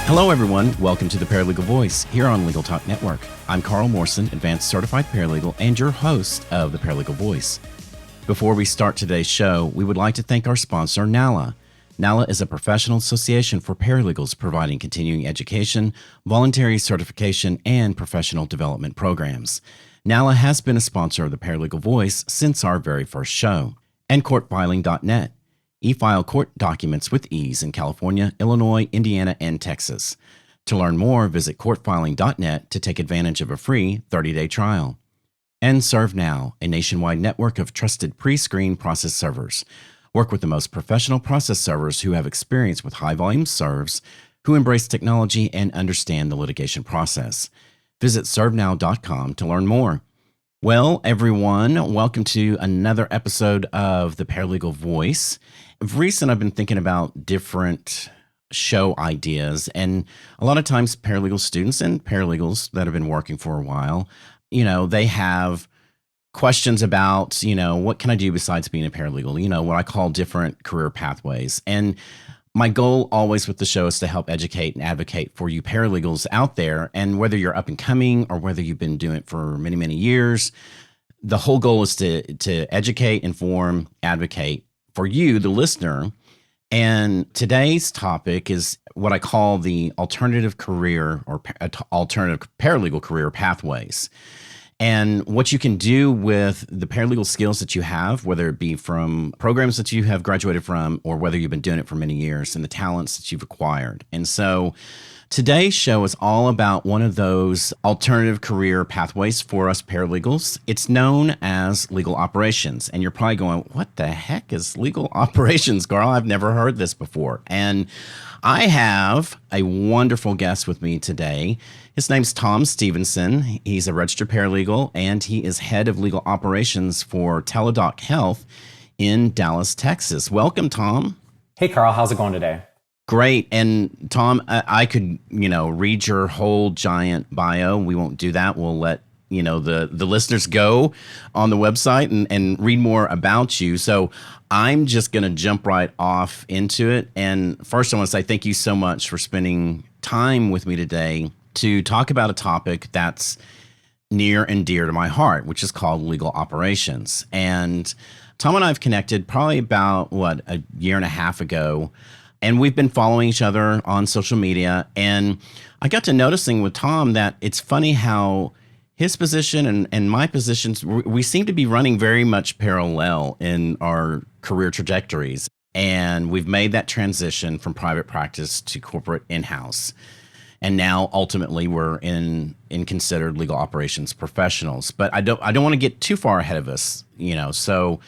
Hello, everyone. Welcome to the Paralegal Voice here on Legal Talk Network. I'm Carl Morrison, Advanced Certified Paralegal, and your host of the Paralegal Voice. Before we start today's show, we would like to thank our sponsor, NALA. NALA is a professional association for paralegals providing continuing education, voluntary certification, and professional development programs. NALA has been a sponsor of the Paralegal Voice since our very first show. And courtfiling.net. E-file court documents with ease in California, Illinois, Indiana, and Texas. To learn more, visit courtfiling.net to take advantage of a free 30-day trial. And ServeNow, a nationwide network of trusted pre-screened process servers. Work with the most professional process servers who have experience with high-volume serves, who embrace technology and understand the litigation process. Visit servenow.com to learn more. Well, everyone, welcome to another episode of the Paralegal Voice. Of recent, I've been thinking about different show ideas, and a lot of times paralegal students and paralegals that have been working for a while, they have questions about, what can I do besides being a paralegal? What I call different career pathways. And my goal always with the show is to help educate and advocate for you paralegals out there. And whether you're up and coming or whether you've been doing it for many, many years, the whole goal is to educate, inform, advocate for you, the listener. And today's topic is what I call the alternative career or alternative paralegal career pathways. And what you can do with the paralegal skills that you have, whether it be from programs that you have graduated from or whether you've been doing it for many years, and the talents that you've acquired. And so today's show is all about one of those alternative career pathways for us paralegals. It's known as legal operations. And you're probably going, what the heck is legal operations, Carl? I've never heard this before. And I have a wonderful guest with me today. His name's Tom Stephenson. He's a registered paralegal, and he is head of legal operations for Teladoc Health in Dallas, Texas. Welcome, Tom. Hey, Carl. How's it going today? Great. And Tom, I could, read your whole giant bio. We won't do that. We'll let, the listeners go on the website and read more about you. So I'm just going to jump right off into it. And first, I want to say thank you so much for spending time with me today to talk about a topic that's near and dear to my heart, which is called legal operations. And Tom and I have connected probably about, a year and a half ago. And we've been following each other on social media. And I got to noticing with Tom that it's funny how his position and my positions, we seem to be running very much parallel in our career trajectories. And we've made that transition from private practice to corporate in-house. And now ultimately we're in considered legal operations professionals. But I don't want to get too far ahead of us, so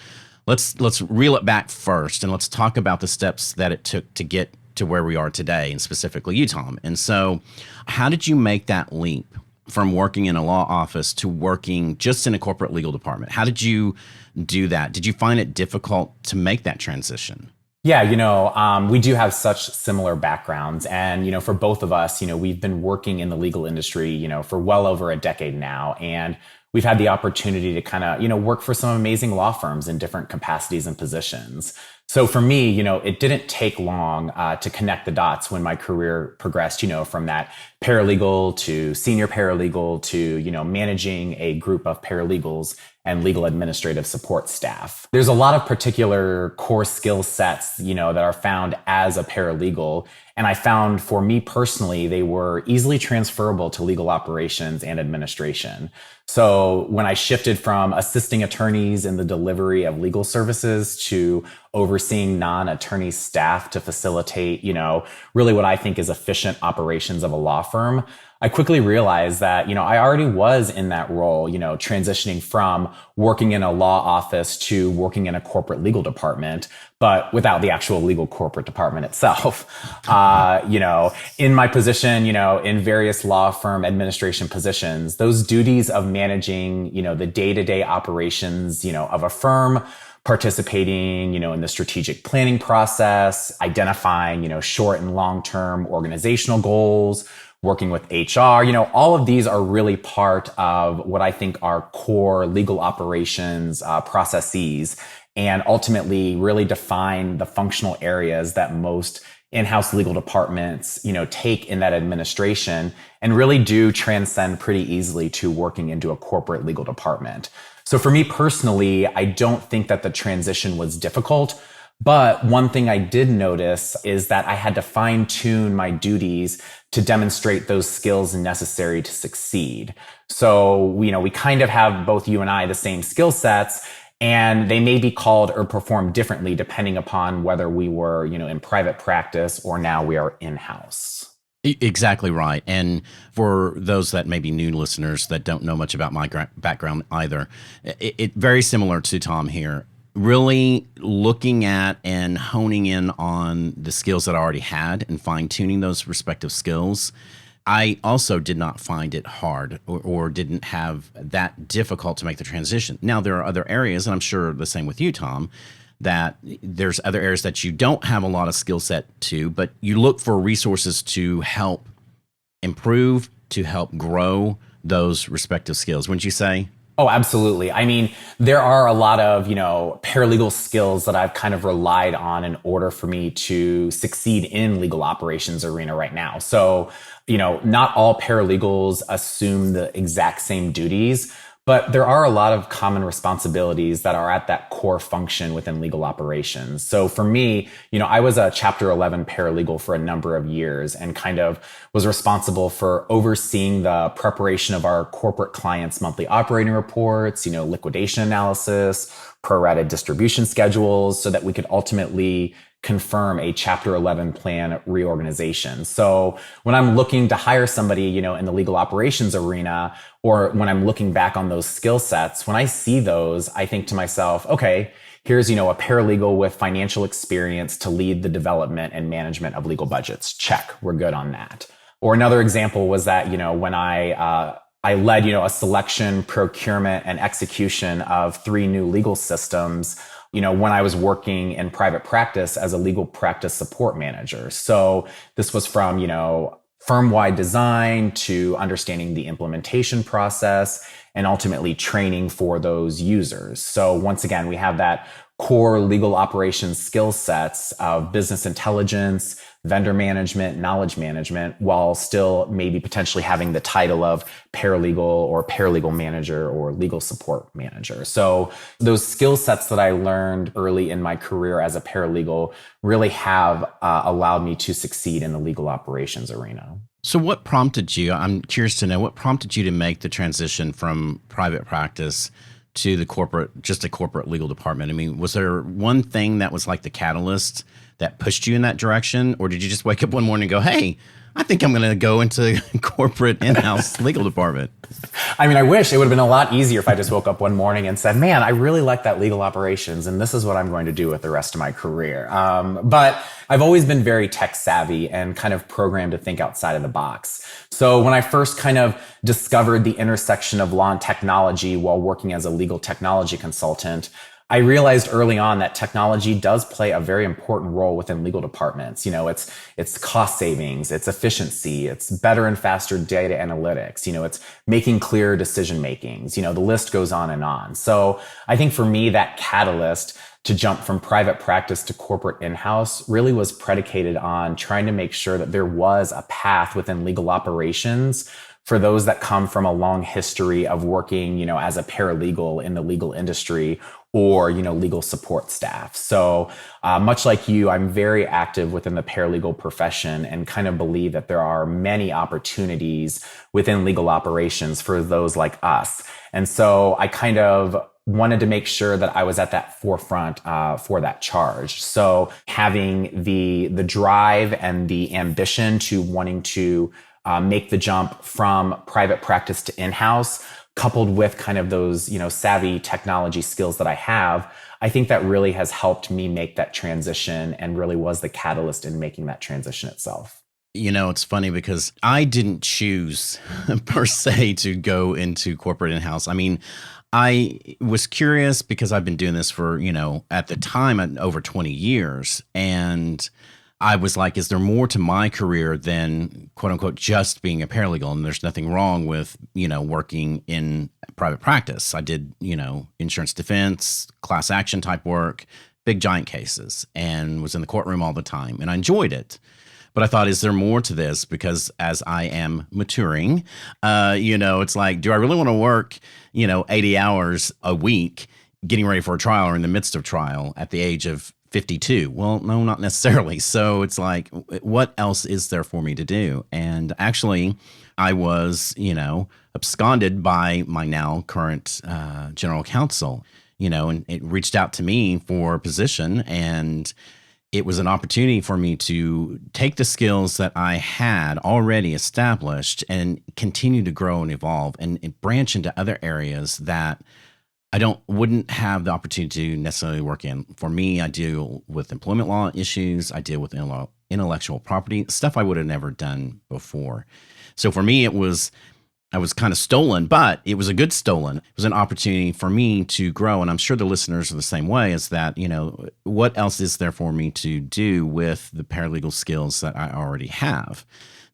let's reel it back first, and let's talk about the steps that it took to get to where we are today, and specifically you, Tom. And so how did you make that leap from working in a law office to working just in a corporate legal department? How did you do that? Did you find it difficult to make that transition? Yeah, we do have such similar backgrounds. And, for both of us, we've been working in the legal industry, for well over a decade now. And we've had the opportunity to kind of, work for some amazing law firms in different capacities and positions. So for me, it didn't take long to connect the dots when my career progressed, from that paralegal to senior paralegal to, managing a group of paralegals and legal administrative support staff. There's a lot of particular core skill sets, that are found as a paralegal. And I found for me personally, they were easily transferable to legal operations and administration. So when I shifted from assisting attorneys in the delivery of legal services to overseeing non-attorney staff to facilitate, really what I think is efficient operations of a law firm, I quickly realized that, I already was in that role, transitioning from working in a law office to working in a corporate legal department, but without the actual legal corporate department itself. In my position, in various law firm administration positions, those duties of managing, the day-to-day operations, of a firm, participating, in the strategic planning process, identifying, short and long-term organizational goals, working with HR, all of these are really part of what I think are core legal operations processes, and ultimately really define the functional areas that most in-house legal departments, take in that administration and really do transcend pretty easily to working into a corporate legal department. So for me personally, I don't think that the transition was difficult. But one thing I did notice is that I had to fine tune my duties to demonstrate those skills necessary to succeed. So, we kind of have, both you and I, the same skill sets, and they may be called or performed differently depending upon whether we were, in private practice or now we are in-house. Exactly right. And for those that may be new listeners that don't know much about my background either, it very similar to Tom here. Really looking at and honing in on the skills that I already had and fine-tuning those respective skills. I also did not find it hard or didn't have that difficult to make the transition. Now, there are other areas, and I'm sure the same with you, Tom, that there's other areas that you don't have a lot of skill set to, but you look for resources to help improve, to help grow those respective skills. Wouldn't you say? Oh, absolutely. I mean, there are a lot of, paralegal skills that I've kind of relied on in order for me to succeed in legal operations arena right now. So, not all paralegals assume the exact same duties, but there are a lot of common responsibilities that are at that core function within legal operations. So for me, I was a Chapter 11 paralegal for a number of years and kind of was responsible for overseeing the preparation of our corporate clients' monthly operating reports, liquidation analysis, pro-rata distribution schedules, so that we could ultimately confirm a Chapter 11 plan reorganization. So when I'm looking to hire somebody, in the legal operations arena, or when I'm looking back on those skill sets, when I see those, I think to myself, okay, here's, a paralegal with financial experience to lead the development and management of legal budgets. Check, we're good on that. Or another example was that, when I led, a selection, procurement, and execution of 3 new legal systems, when I was working in private practice as a legal practice support manager. So this was from, firm-wide design to understanding the implementation process and ultimately training for those users. So once again, we have that core legal operations skill sets of business intelligence, vendor management, knowledge management, while still maybe potentially having the title of paralegal or paralegal manager or legal support manager. So those skill sets that I learned early in my career as a paralegal really have allowed me to succeed in the legal operations arena. So what prompted you, I'm curious to know, what prompted you to make the transition from private practice to just a corporate legal department? I mean, was there one thing that was like the catalyst that pushed you in that direction? Or did you just wake up one morning and go, hey, I think I'm going to go into corporate in-house legal department? I mean, I wish it would have been a lot easier if I just woke up one morning and said, man, I really like that legal operations and this is what I'm going to do with the rest of my career. But I've always been very tech savvy and kind of programmed to think outside of the box. So when I first kind of discovered the intersection of law and technology while working as a legal technology consultant, I realized early on that technology does play a very important role within legal departments. It's cost savings, it's efficiency, it's better and faster data analytics, it's making clear decision makings, the list goes on and on. So I think for me, that catalyst to jump from private practice to corporate in-house really was predicated on trying to make sure that there was a path within legal operations for those that come from a long history of working, as a paralegal in the legal industry or, legal support staff. So much like you, I'm very active within the paralegal profession and kind of believe that there are many opportunities within legal operations for those like us. And so I kind of wanted to make sure that I was at that forefront for that charge. So having the drive and the ambition to wanting to make the jump from private practice to in-house, coupled with kind of those, savvy technology skills that I have, I think that really has helped me make that transition and really was the catalyst in making that transition itself. It's funny because I didn't choose per se to go into corporate in-house. I mean, I was curious because I've been doing this for, at the time, over 20 years. And I was like, is there more to my career than, quote unquote, just being a paralegal? And there's nothing wrong with, working in private practice. I did, insurance defense, class action type work, big giant cases and was in the courtroom all the time. And I enjoyed it. But I thought, is there more to this? Because as I am maturing, it's like, do I really want to work, 80 hours a week getting ready for a trial or in the midst of trial at the age of 52? Well, no, not necessarily. So it's like, what else is there for me to do? And actually, I was, absconded by my now current general counsel, and it reached out to me for a position, and it was an opportunity for me to take the skills that I had already established and continue to grow and evolve and branch into other areas that I wouldn't have the opportunity to necessarily work in. For me, I deal with employment law issues. I deal with intellectual property, stuff I would have never done before. So for me, I was kind of stolen, but it was a good stolen. It was an opportunity for me to grow. And I'm sure the listeners are the same way, is that, what else is there for me to do with the paralegal skills that I already have?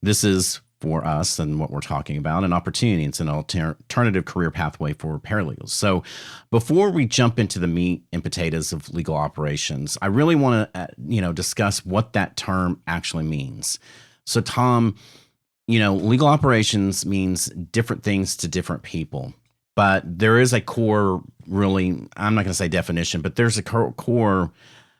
This is, for us and what we're talking about, an opportunity. It's an alternative career pathway for paralegals. So before we jump into the meat and potatoes of legal operations, I really want to, discuss what that term actually means. So Tom, legal operations means different things to different people, but there is a core, really, I'm not going to say definition, but there's a core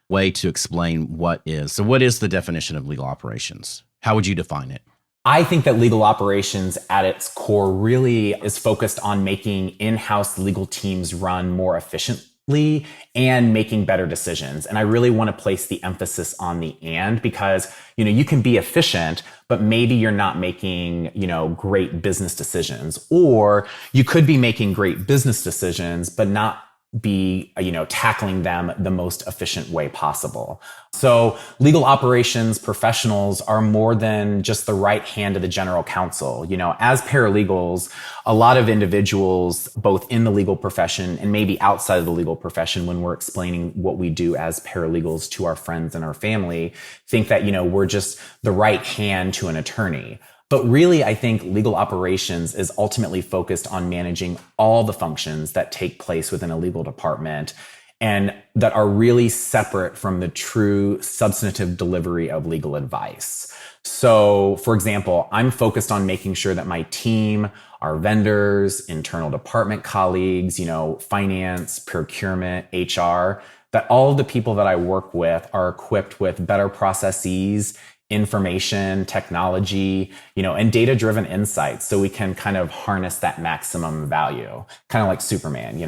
way to explain what is. So what is the definition of legal operations? How would you define it? I think that legal operations at its core really is focused on making in-house legal teams run more efficiently and making better decisions. And I really want to place the emphasis on the and, because, you can be efficient, but maybe you're not making, great business decisions, or you could be making great business decisions, but not be, tackling them the most efficient way possible. So legal operations professionals are more than just the right hand of the general counsel. As paralegals, a lot of individuals, both in the legal profession and maybe outside of the legal profession, when we're explaining what we do as paralegals to our friends and our family, think that, we're just the right hand to an attorney. But really, I think legal operations is ultimately focused on managing all the functions that take place within a legal department and that are really separate from the true substantive delivery of legal advice. So, for example, I'm focused on making sure that my team, our vendors, internal department colleagues, finance, procurement, HR, that all of the people that I work with are equipped with better processes, information, technology, and data-driven insights, so we can kind of harness that maximum value, kind of like Superman,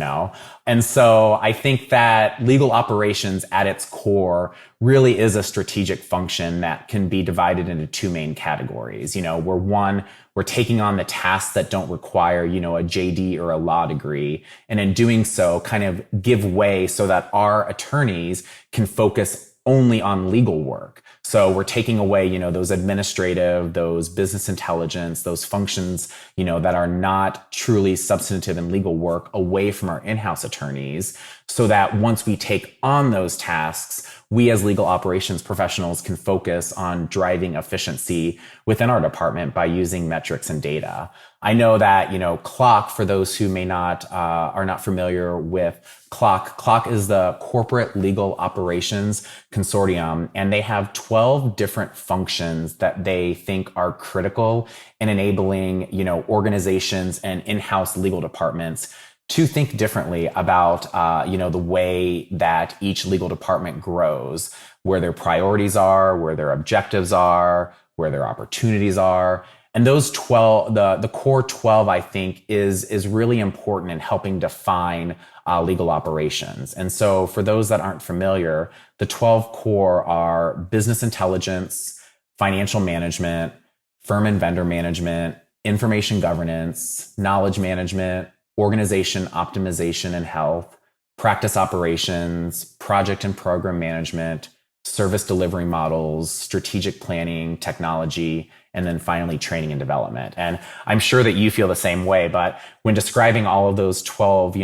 And so I think that legal operations at its core really is a strategic function that can be divided into two main categories. We're taking on the tasks that don't require, a JD or a law degree. And in doing so, kind of give way so that our attorneys can focus only on legal work. So we're taking away, those administrative, those business intelligence, those functions, that are not truly substantive and legal work away from our in-house attorneys, so that once we take on those tasks, we as legal operations professionals can focus on driving efficiency within our department by using metrics and data. I know that, CLOC, for those who may not, are not familiar with CLOC is the Corporate Legal Operations Consortium, and they have 12 different functions that they think are critical in enabling, organizations and in-house legal departments to think differently about, the way that each legal department grows, where their priorities are, where their objectives are, where their opportunities are. And those 12, the core 12, I think, is really important in helping define legal operations. And so for those that aren't familiar, the 12 core are business intelligence, financial management, firm and vendor management, information governance, knowledge management, organization optimization and health, practice operations, project and program management, service delivery models, strategic planning, technology, and then finally training and development. And I'm sure that you feel the same way, but when describing all of those 12,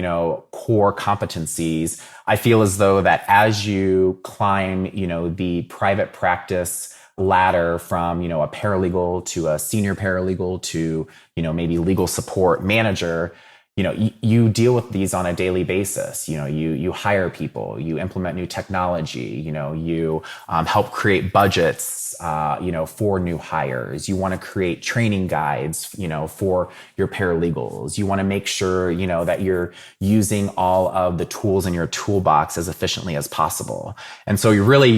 core competencies, I feel as though that as you climb, the private practice ladder from, a paralegal to a senior paralegal to, maybe legal support manager, you deal with these on a daily basis. You hire people, you implement new technology, you help create budgets, for new hires. You want to create training guides, for your paralegals. You want to make sure, that you're using all of the tools in your toolbox as efficiently as possible. And so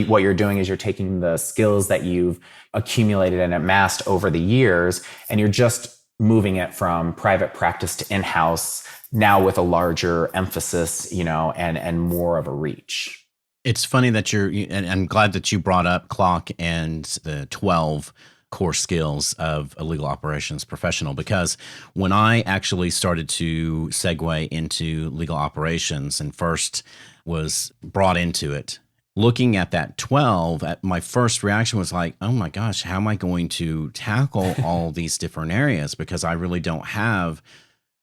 what you're doing is you're taking the skills that you've accumulated and amassed over the years, and you're just moving it from private practice to in-house now with a larger emphasis, and more of a reach. It's funny that and I'm glad that you brought up clock and the 12 core skills of a legal operations professional, because when I actually started to segue into legal operations and first was brought into it, looking at that 12, my first reaction was like, oh my gosh, how am I going to tackle all these different areas? Because I really don't have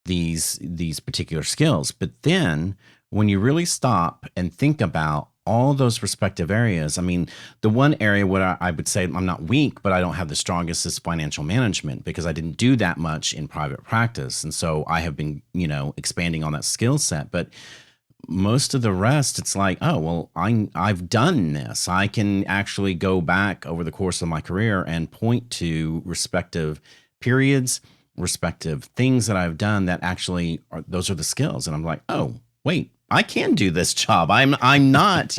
these particular skills. But then when you really stop and think about all those respective areas, I mean, the one area where I would say I'm not weak, but I don't have the strongest is financial management, because I didn't do that much in private practice. And so I have been, expanding on that skill set. But most of the rest, it's like, oh, well, I've done this. I can actually go back over the course of my career and point to respective periods, respective things that I've done that actually those are the skills. And I'm like, oh, wait, I can do this job. I'm not,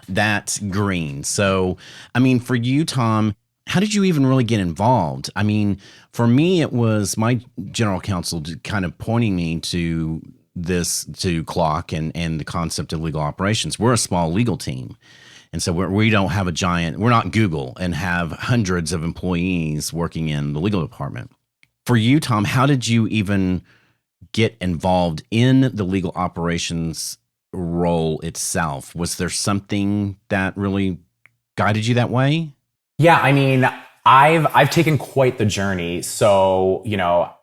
that green. So, I mean, for you, Tom, how did you even really get involved? I mean, for me, it was my general counsel kind of pointing me to clock and the concept of legal operations. We're a small legal team. And so we don't have we're not Google and have hundreds of employees working in the legal department. For you, Tom, how did you even get involved in the legal operations role itself? Was there something that really guided you that way? Yeah, I mean, I've taken quite the journey. So,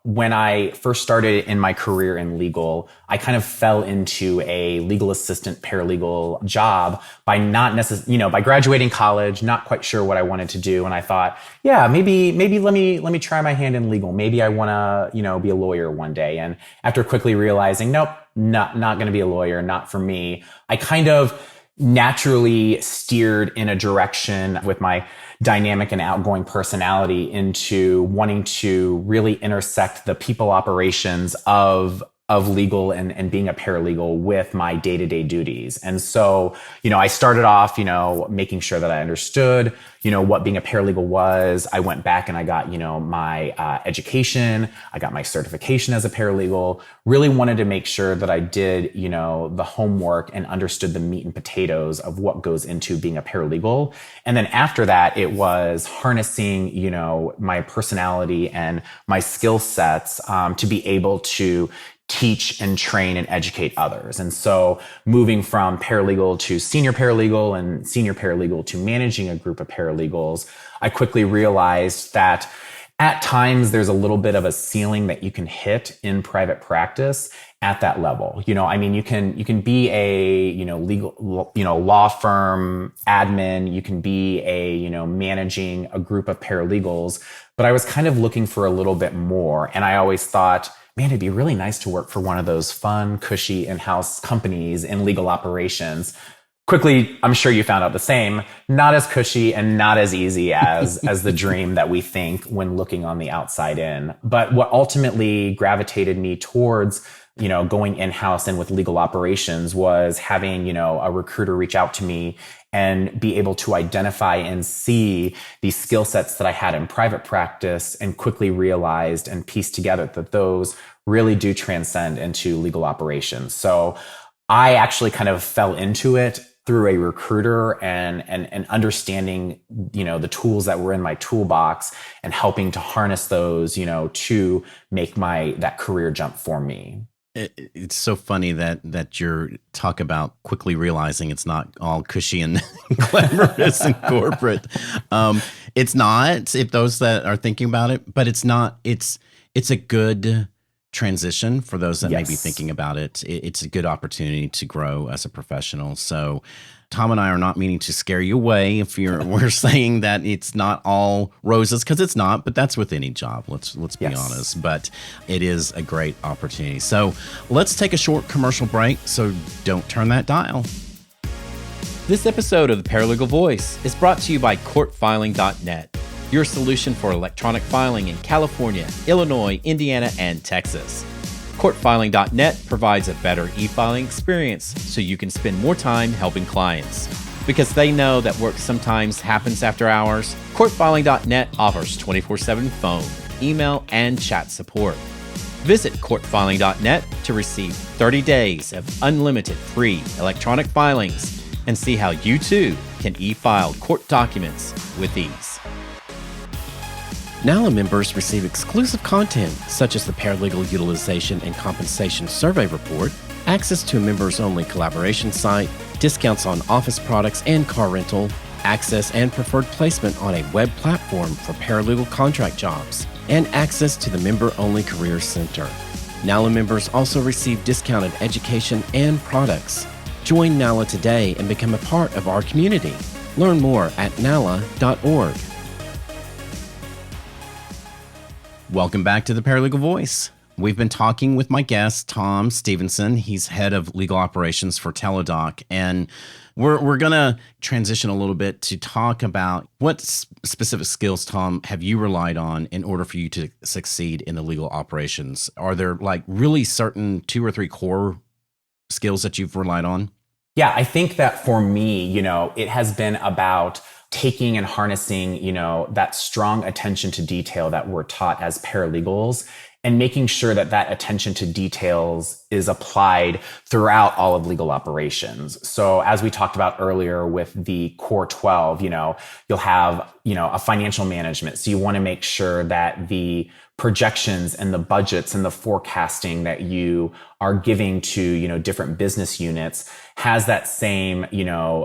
when I first started in my career in legal, I kind of fell into a legal assistant paralegal job by by graduating college, not quite sure what I wanted to do. And I thought, yeah, maybe let me try my hand in legal. Maybe I want to, be a lawyer one day. And after quickly realizing, nope, not going to be a lawyer, not for me, I kind of naturally steered in a direction with my dynamic and outgoing personality into wanting to really intersect the people operations of legal and being a paralegal with my day-to-day duties. And so, I started off, making sure that I understood, what being a paralegal was. I went back and I got, my education. I got my certification as a paralegal. Really wanted to make sure that I did, the homework and understood the meat and potatoes of what goes into being a paralegal. And then after that, it was harnessing, my personality and my skill sets to be able to teach and train and educate others. And so moving from paralegal to senior paralegal and senior paralegal to managing a group of paralegals, I quickly realized that at times there's a little bit of a ceiling that you can hit in private practice at that level. You can be a, legal, law firm admin, you can be a, managing a group of paralegals, but I was kind of looking for a little bit more. And I always thought, man, it'd be really nice to work for one of those fun, cushy in-house companies in legal operations. Quickly, I'm sure you found out the same, not as cushy and not as easy as the dream that we think when looking on the outside in. But what ultimately gravitated me towards, going in-house and with legal operations was having, a recruiter reach out to me and be able to identify and see the skill sets that I had in private practice, and quickly realized and pieced together that those really do transcend into legal operations. So I actually kind of fell into it through a recruiter and understanding, the tools that were in my toolbox and helping to harness those, to make that career jump for me. It's so funny that you're talk about quickly realizing it's not all cushy and glamorous and corporate. It's not, if those that are thinking about it, but it's not. It's a good transition for those that may be Yes. thinking about it. It's a good opportunity to grow as a professional. So Tom and I are not meaning to scare you away if we're saying that it's not all roses, because it's not, but that's with any job. Let's be Yes. honest. But it is a great opportunity. So let's take a short commercial break. So don't turn that dial. This episode of The Paralegal Voice is brought to you by courtfiling.net, your solution for electronic filing in California, Illinois, Indiana, and Texas. Courtfiling.net provides a better e-filing experience so you can spend more time helping clients. Because they know that work sometimes happens after hours, courtfiling.net offers 24/7 phone, email, and chat support. Visit courtfiling.net to receive 30 days of unlimited free electronic filings and see how you too can e-file court documents with ease. NALA members receive exclusive content such as the Paralegal Utilization and Compensation Survey Report, access to a members-only collaboration site, discounts on office products and car rental, access and preferred placement on a web platform for paralegal contract jobs, and access to the member-only Career Center. NALA members also receive discounted education and products. Join NALA today and become a part of our community. Learn more at nala.org. Welcome back to the Paralegal Voice. We've been talking with my guest, Tom Stephenson. He's head of legal operations for Teladoc. And we're going to transition a little bit to talk about what specific skills, Tom, have you relied on in order for you to succeed in the legal operations? Are there like really certain 2 or 3 core skills that you've relied on? Yeah, I think that for me, it has been about taking and harnessing, that strong attention to detail that we're taught as paralegals and making sure that that attention to details is applied throughout all of legal operations. So as we talked about earlier with the core 12, you'll have, a financial management. So you want to make sure that the projections and the budgets and the forecasting that you are giving to, different business units has that same,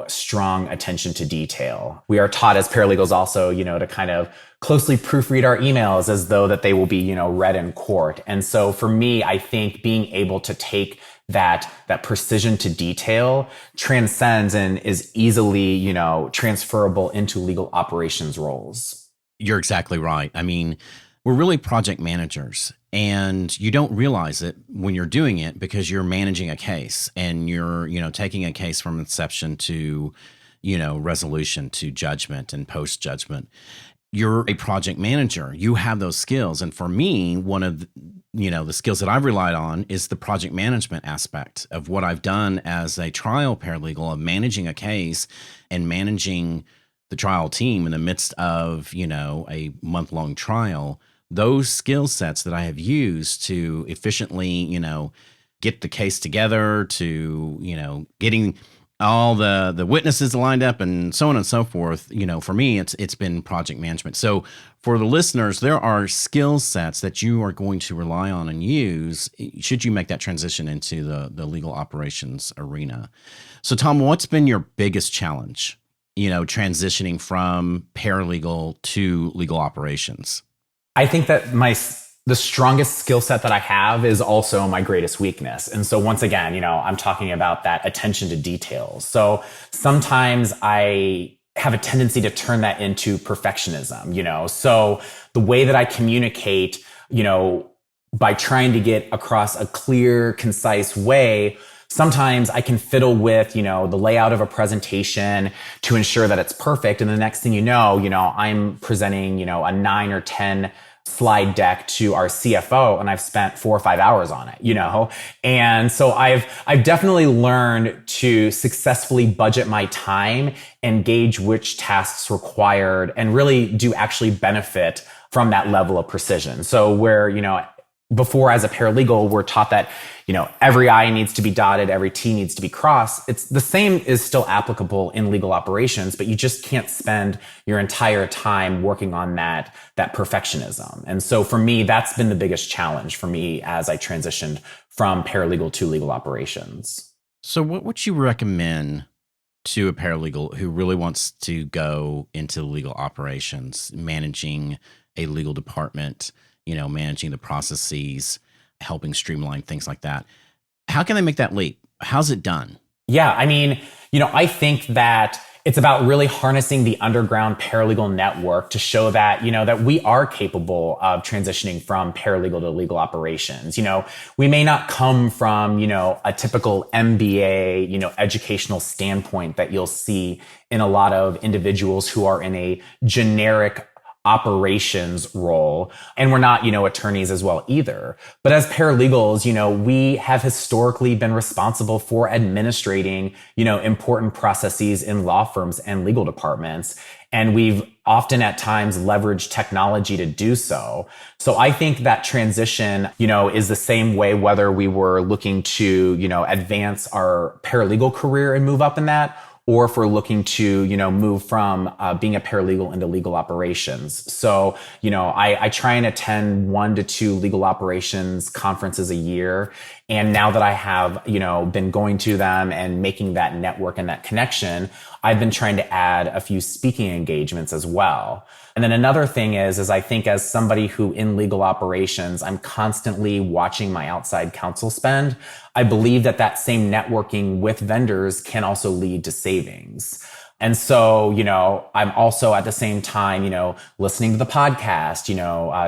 strong attention to detail. We are taught as paralegals also, to kind of closely proofread our emails as though that they will be, read in court. And so for me, I think being able to take that precision to detail transcends and is easily, transferable into legal operations roles. You're exactly right. I mean, we're really project managers, and you don't realize it when you're doing it because you're managing a case and you're, taking a case from inception to, resolution to judgment and post-judgment. You're a project manager. You have those skills. And for me, one of the skills that I've relied on is the project management aspect of what I've done as a trial paralegal, of managing a case and managing the trial team in the midst of, a month-long trial. Those skill sets that I have used to efficiently, get the case together, to, getting all the witnesses lined up and so on and so forth. For me, it's been project management. So for the listeners, there are skill sets that you are going to rely on and use should you make that transition into the legal operations arena. So Tom, what's been your biggest challenge, transitioning from paralegal to legal operations? I think that the strongest skill set that I have is also my greatest weakness. And so once again, I'm talking about that attention to details. So sometimes I have a tendency to turn that into perfectionism, So the way that I communicate, by trying to get across a clear, concise way, sometimes I can fiddle with, the layout of a presentation to ensure that it's perfect. And the next thing I'm presenting, a 9 or 10 slide deck to our CFO, and I've spent 4 or 5 hours on it, And so I've definitely learned to successfully budget my time and gauge which tasks required and really do actually benefit from that level of precision. So where, before as a paralegal, we're taught that, every I needs to be dotted, every T needs to be crossed. It's the same is still applicable in legal operations, but you just can't spend your entire time working on that perfectionism. And so for me, that's been the biggest challenge for me as I transitioned from paralegal to legal operations. So what would you recommend to a paralegal who really wants to go into legal operations, managing a legal department, managing the processes? helping streamline things like that. How can they make that leap? How's it done? Yeah, I mean, I think that it's about really harnessing the underground paralegal network to show that, that we are capable of transitioning from paralegal to legal operations. We may not come from, a typical MBA, educational standpoint that you'll see in a lot of individuals who are in a generic operations role. And we're not, attorneys as well either. But as paralegals, we have historically been responsible for administrating, important processes in law firms and legal departments. And we've often at times leveraged technology to do so. So I think that transition, is the same way whether we were looking to, advance our paralegal career and move up in that, or if we're looking to, move from being a paralegal into legal operations. So, I try and attend 1 to 2 legal operations conferences a year. And now that I have, been going to them and making that network and that connection, I've been trying to add a few speaking engagements as well. And then another thing is I think as somebody who in legal operations, I'm constantly watching my outside counsel spend. I believe that same networking with vendors can also lead to savings. And so, I'm also at the same time, listening to the podcast,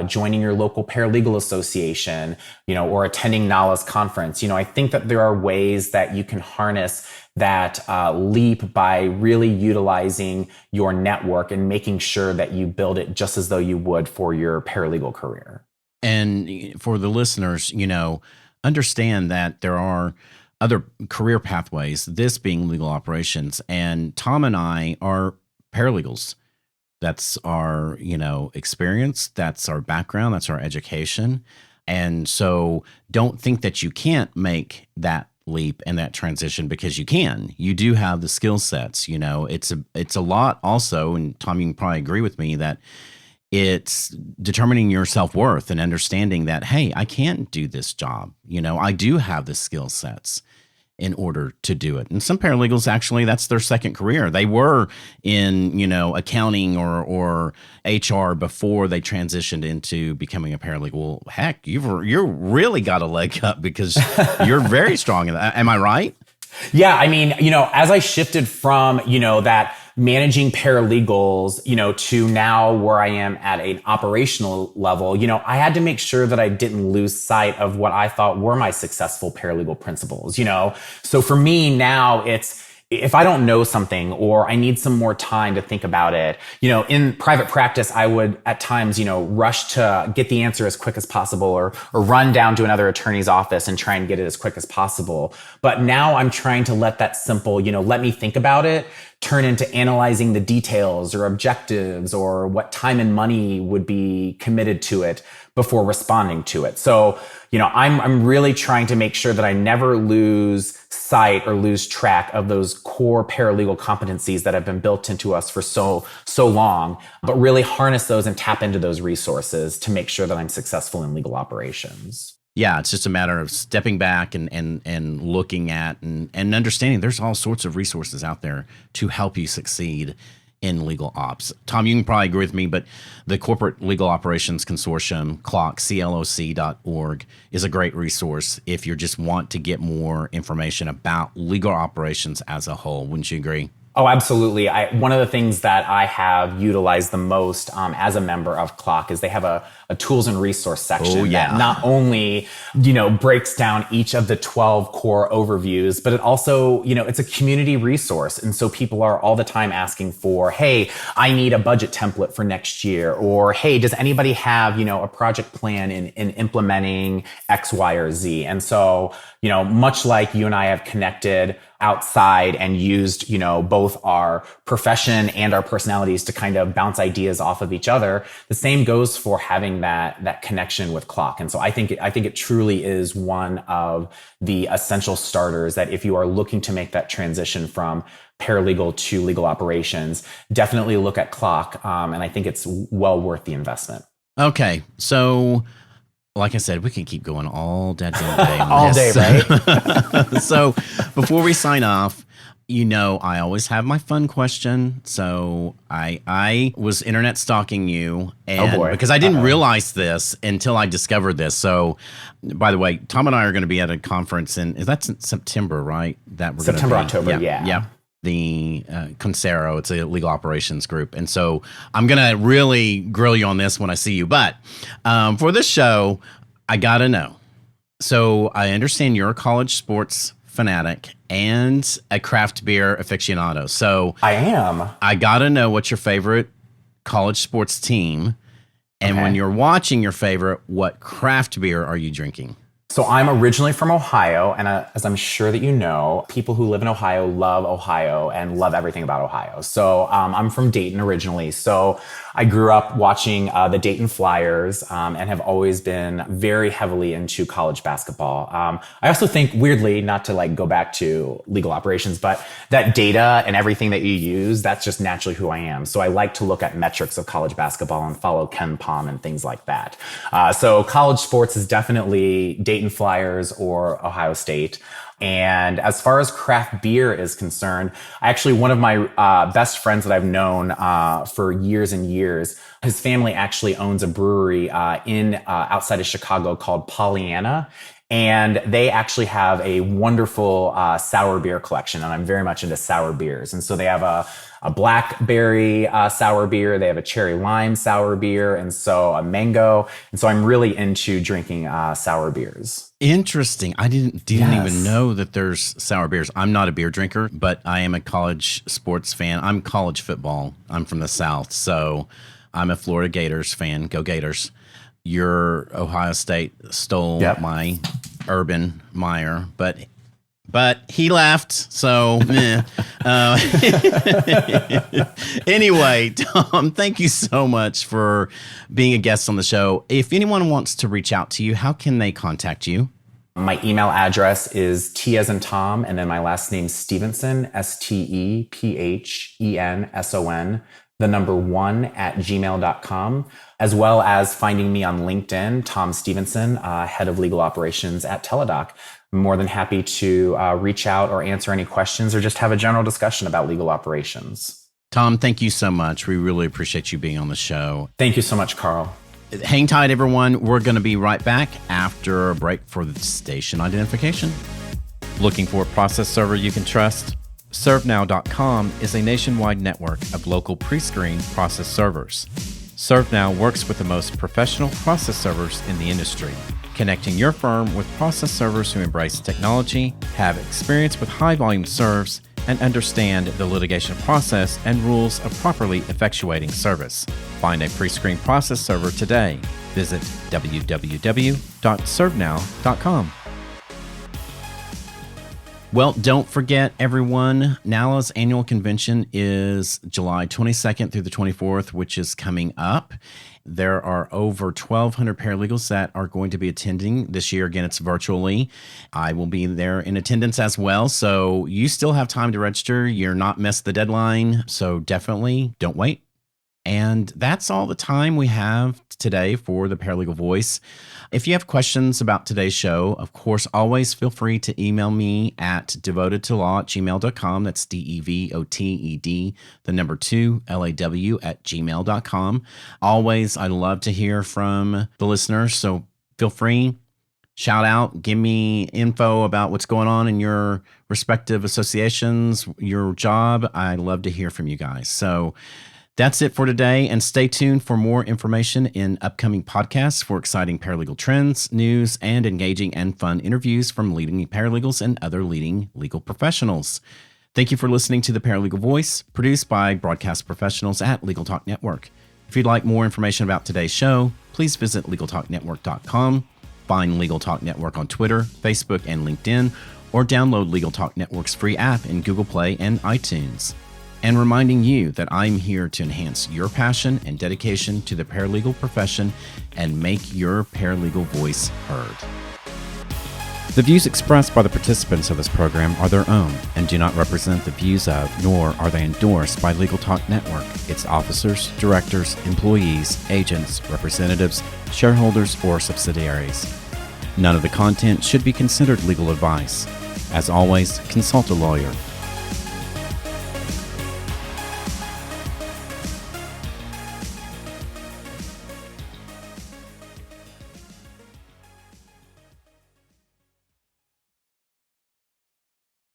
joining your local paralegal association, or attending NALA's conference. I think that there are ways that you can harness that leap by really utilizing your network and making sure that you build it just as though you would for your paralegal career. And for the listeners, understand that there are other career pathways, this being legal operations. And Tom and I are paralegals. That's our, experience. That's our background. That's our education. And so don't think that you can't make that leap and that transition, because you can. You do have the skill sets. It's a lot also, and Tom, you can probably agree with me that it's determining your self-worth and understanding that, hey, I can't do this job. I do have the skill sets in order to do it. And some paralegals, actually, that's their second career. They were in, accounting or HR before they transitioned into becoming a paralegal. Heck, you've really got a leg up because you're very strong in that. Am I right? Yeah. I mean, as I shifted from, that managing paralegals, to now where I am at an operational level, I had to make sure that I didn't lose sight of what I thought were my successful paralegal principles, So for me now, it's, if I don't know something or I need some more time to think about it, in private practice, I would at times, rush to get the answer as quick as possible or run down to another attorney's office and try and get it as quick as possible. But now I'm trying to let that simple, let me think about it, turn into analyzing the details or objectives or what time and money would be committed to it before responding to it. So, I'm really trying to make sure that I never lose sight or lose track of those core paralegal competencies that have been built into us for so long, but really harness those and tap into those resources to make sure that I'm successful in legal operations. Yeah, it's just a matter of stepping back and looking at and understanding there's all sorts of resources out there to help you succeed in legal ops. Tom, you can probably agree with me, but the Corporate Legal Operations Consortium, CLOC.org, is a great resource if you just want to get more information about legal operations as a whole. Wouldn't you agree? Oh, absolutely. One of the things that I have utilized the most as a member of CLOC is they have a tools and resource section that not only, breaks down each of the 12 core overviews, but it also, it's a community resource. And so people are all the time asking for, hey, I need a budget template for next year. Or, hey, does anybody have, a project plan in implementing X, Y, or Z? And so, much like you and I have connected outside and used, both our profession and our personalities to kind of bounce ideas off of each other, the same goes for having that connection with CLOC. And so I think it truly is one of the essential starters that if you are looking to make that transition from paralegal to legal operations, definitely look at CLOC. And I think it's well worth the investment. Okay. So, like I said, we can keep going all day on all this. day, right? So before we sign off, I always have my fun question. So I was internet stalking you, and because I didn't realize this until I discovered this. So, by the way, Tom and I are going to be at a conference that's in September, right? That we're September, October, yeah. The Concero, it's a legal operations group, and so I'm going to really grill you on this when I see you. But for this show, I got to know. So I understand you're a college sports fanatic and a craft beer aficionado. So I am. I gotta know what's your favorite college sports team, and when you're watching your favorite, what craft beer are you drinking? So I'm originally from Ohio, and as I'm sure that you know, people who live in Ohio and love everything about Ohio. So I'm from Dayton originally. So I grew up watching the Dayton Flyers and have always been very heavily into college basketball. I also think, weirdly, not to go back to legal operations, but that data and everything that you use, that's just naturally who I am. So I like to look at metrics of college basketball and follow Ken Pom and things like that. So college sports is definitely Dayton Flyers or Ohio State. And as far as craft beer is concerned, actually one of my best friends that I've known for years and years, his family actually owns a brewery in outside of Chicago called Pollyanna. And they actually have a wonderful sour beer collection. And I'm very much into sour beers. And so they have a blackberry sour beer. They have a cherry lime sour beer. And so a mango. And so I'm really into drinking sour beers. Interesting. I didn't even know that there's sour beers. I'm not a beer drinker, but I am a college sports fan. I'm college football. I'm from the South. So I'm a Florida Gators fan. Go Gators. Your Ohio State stole my Urban Meyer, but he left. So anyway, Tom, thank you so much for being a guest on the show. If anyone wants to reach out to you, how can they contact you? My email address is T as in Tom, and then my last name Stephenson, STEPHENSON, the number 1 @gmail.com, as well as finding me on LinkedIn, Tom Stephenson, head of legal operations at Teladoc. I'm more than happy to reach out or answer any questions or just have a general discussion about legal operations. Tom, thank you so much. We really appreciate you being on the show. Thank you so much, Carl. Hang tight, everyone. We're going to be right back after a break for the station identification. Looking for a process server you can trust? ServeNow.com is a nationwide network of local pre-screened process servers. ServeNow works with the most professional process servers in the industry, connecting your firm with process servers who embrace technology, have experience with high-volume serves, and understand the litigation process and rules of properly effectuating service. Find a pre-screened process server today. Visit www.servenow.com. Well, don't forget, everyone, NALA's annual convention is July 22nd through the 24th, which is coming up. There are over 1,200 paralegals that are going to be attending this year. Again, it's virtually. I will be there in attendance as well. So you still have time to register. You're not missed the deadline. So definitely don't wait. And that's all the time we have today for the Paralegal Voice. If you have questions about today's show, of course, always feel free to email me at devotedtolaw@gmail.com. That's DEVOTED, the number 2, LAW @gmail.com. Always, I love to hear from the listeners. So feel free, shout out, give me info about what's going on in your respective associations, your job. I love to hear from you guys. So that's it for today, and stay tuned for more information in upcoming podcasts for exciting paralegal trends, news, and engaging and fun interviews from leading paralegals and other leading legal professionals. Thank you for listening to The Paralegal Voice, produced by broadcast professionals at Legal Talk Network. If you'd like more information about today's show, please visit LegalTalkNetwork.com, find Legal Talk Network on Twitter, Facebook, and LinkedIn, or download Legal Talk Network's free app in Google Play and iTunes. And reminding you that I'm here to enhance your passion and dedication to the paralegal profession and make your paralegal voice heard. The views expressed by the participants of this program are their own and do not represent the views of, nor are they endorsed by Legal Talk Network, its officers, directors, employees, agents, representatives, shareholders, or subsidiaries. None of the content should be considered legal advice. As always, consult a lawyer.